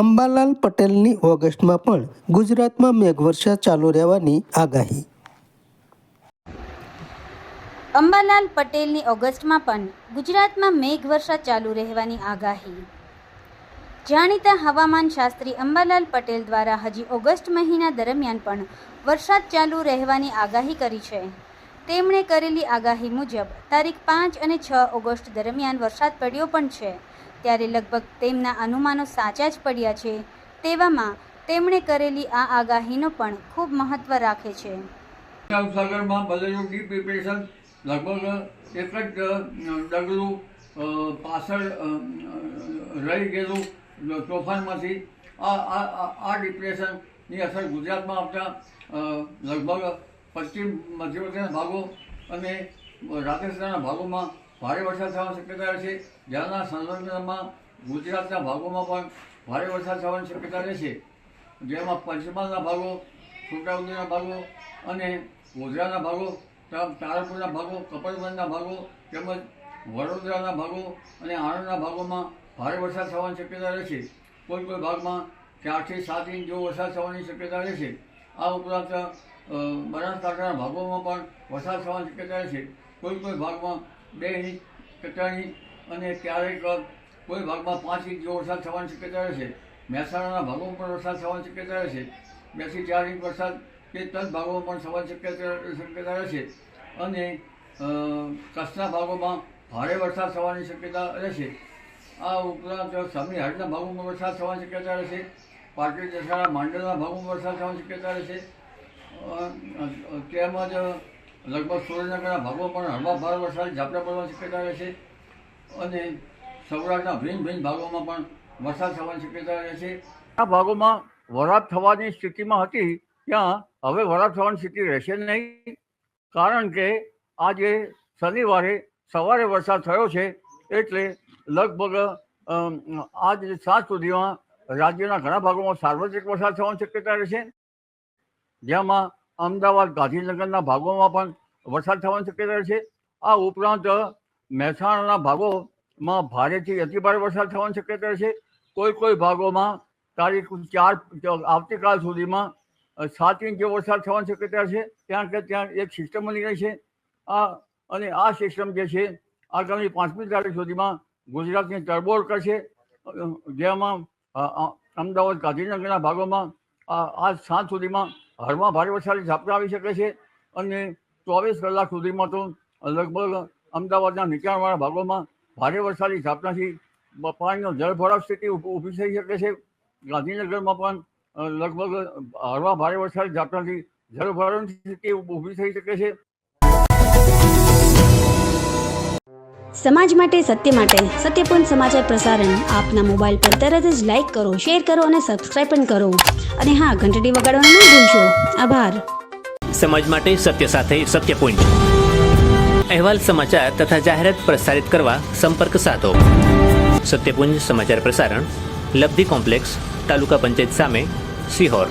અંબાલાલ પટેલની ઓગસ્ટમાં પણ ગુજરાતમાં મેઘવર્ષા ચાલુ રહેવાની આગાહી. અંબાલાલ પટેલની ઓગસ્ટમાં પણ ગુજરાતમાં મેઘવર્ષા ચાલુ રહેવાની આગાહી. જાણીતા હવામાન શાસ્ત્રી અંબાલાલ પટેલ દ્વારા હજી ઓગસ્ટ મહિના દરમિયાન પણ વરસાદ ચાલુ રહેવાની આગાહી કરી છે. તેમણે કરેલી આગાહી મુજબ તારીખ 5 અને 6 ઓગસ્ટ દરમિયાન વરસાદ પડ્યો પણ છે. ત્યારે લગભગ તેમના અનુમાનો સાચા જ પડ્યા છે. તેવામાં તેમણે કરેલી આ આગાહીનો પણ ખૂબ મહત્વ રાખે છે. સાગરમાં બદલેલું ડીપ ડિપ્રેશન લગભગ એક જ ડગલું પાછળ રહી ગયેલું તોફાનમાંથી આ ડિપ્રેશનની અસર ગુજરાતમાં આવતા લગભગ પશ્ચિમ મધ્યપ્રદેશના ભાગો અને રાજસ્થાનના ભાગોમાં ભારે વરસાદ થવાની શક્યતા રહેશે. જ્યાંના સંલગ્નમાં ગુજરાતના ભાગોમાં પણ ભારે વરસાદ થવાની શક્યતા રહેશે. જેમાં પંચમહાલના ભાગો, છોટાઉદેપુરના ભાગો અને ગોધરાના ભાગો, તારાપુરના ભાગો, કપડવંજના ભાગો તેમજ વડોદરાના ભાગો અને આણંદના ભાગોમાં ભારે વરસાદ થવાની શક્યતા રહેશે. કોઈ ભાગમાં 4 થી 7 ઇંચ જેવો વરસાદ થવાની શક્યતા રહેશે. આ ઉપરાંત બનાસકાંઠાના ભાગોમાં પણ વરસાદ થવાની શક્યતા રહેશે. કોઈ ભાગમાં 2 ઇંચ, 3 ઇંચ અને ક્યારેક કોઈ ભાગમાં 5 ઇંચ જેવો વરસાદ થવાની શક્યતા રહેશે. મહેસાણાના ભાગોમાં પણ વરસાદ થવાની શક્યતા રહેશે. 2 થી 4 ઇંચ વરસાદ તે તજ ભાગોમાં પણ થવાની શક્યતા રહેશે. અને કચ્છના ભાગોમાં ભારે વરસાદ થવાની શક્યતા રહેશે. આ ઉપરાંત સમી હાટના ભાગોમાં વરસાદ થવાની શક્યતા રહેશે. પાટણ, દસાડા, માંડલના ભાગોમાં વરસાદ થવાની શક્યતા રહેશે. તેમજ લગભગ સુરેન્દ્રનગરના ભાગોમાં પણ હળવા ભારે વરસાદ ઝાપટા પડવાની શક્યતા રહેશે. અને સૌરાષ્ટ્રના ભિન્ન ભાગોમાં પણ વરસાદ થવાની શક્યતા રહેશે. આ ભાગોમાં વરાપ થવાની સ્થિતિમાં હતી ત્યાં હવે વરાપ થવાની સ્થિતિ રહેશે નહીં. કારણ કે આજે શનિવારે સવારે વરસાદ થયો છે એટલે લગભગ આજ સાંજ સુધીમાં રાજ્યના ઘણા ભાગોમાં સાર્વત્રિક વરસાદ થવાની શક્યતા રહેશે. જેમાં અમદાવાદ, ગાંધીનગરના ભાગોમાં પણ વરસાદ થવાની શક્યતા રહેશે. આ ઉપરાંત મહેસાણાના ભાગોમાં ભારેથી અતિભારે વરસાદ થવાની શક્યતા રહેશે. કોઈ ભાગોમાં તારીખ 4 આવતીકાલ સુધીમાં 7 ઇંચ જેવો વરસાદ થવાની શક્યતા છે. ત્યાં કે ત્યાં એક સિસ્ટમ બની રહી છે. અને આ સિસ્ટમ જે છે આગામી 5મી તારીખ સુધીમાં ગુજરાતની તરબોળ કરશે. જેમાં અમદાવાદ, ગાંધીનગરના ભાગોમાં આજ સાંજ સુધીમાં હળવા ભારે વરસાદી ઝાપટા આવી શકે છે. અને 24 કલાક સુધીમાં તો લગભગ અમદાવાદના નીચાણવાળા ભાગોમાં ભારે વરસાદી ઝાપટાથી પાણીનો જળભરાવ સ્થિતિ ઊભી થઈ શકે છે. ગાંધીનગરમાં પણ લગભગ હળવા ભારે વરસાદી ઝાપટાથી જળભરાવની સ્થિતિ ઊભી થઈ શકે છે. સમાજ માટે, સત્ય માટે, સત્યપૂર્ણ સમાચાર પ્રસારણ આપના મોબાઈલ પર તરત જ લાઈક કરો, શેર કરો અને સબસ્ક્રાઈબ પણ કરો. અને હા, ઘંટડી વગાડવાનું ન ભૂલશો. આભાર. સમાજ માટે સત્ય સાથે સત્યપૂર્ણ અહેવાલ, સમાચાર તથા જાહેરાત પ્રસારિત કરવા સંપર્ક સાધો. સત્યપુંજ સમાચાર પ્રસારણ, લબ્ધિ કોમ્પ્લેક્સ, તાલુકા પંચાયત સામે, સિહોર.